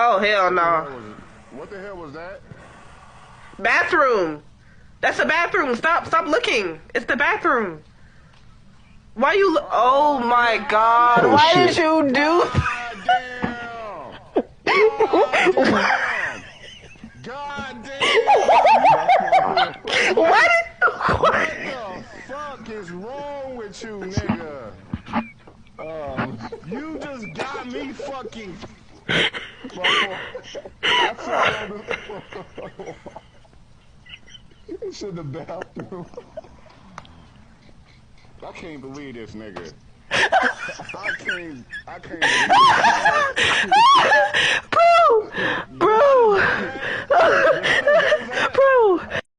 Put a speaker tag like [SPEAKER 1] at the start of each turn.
[SPEAKER 1] Oh, hell no.
[SPEAKER 2] What the hell was that?
[SPEAKER 1] Bathroom. That's a bathroom. Stop looking. It's the bathroom. Why you look? Oh my God.
[SPEAKER 3] Oh,
[SPEAKER 1] Why
[SPEAKER 3] shit.
[SPEAKER 1] did you do?
[SPEAKER 2] God damn.
[SPEAKER 1] What?
[SPEAKER 2] What the fuck is wrong with you, nigga? You just got me fucking.
[SPEAKER 3] It's in the bathroom.
[SPEAKER 2] I can't believe this nigga. I can't believe this nigga.
[SPEAKER 1] Bro!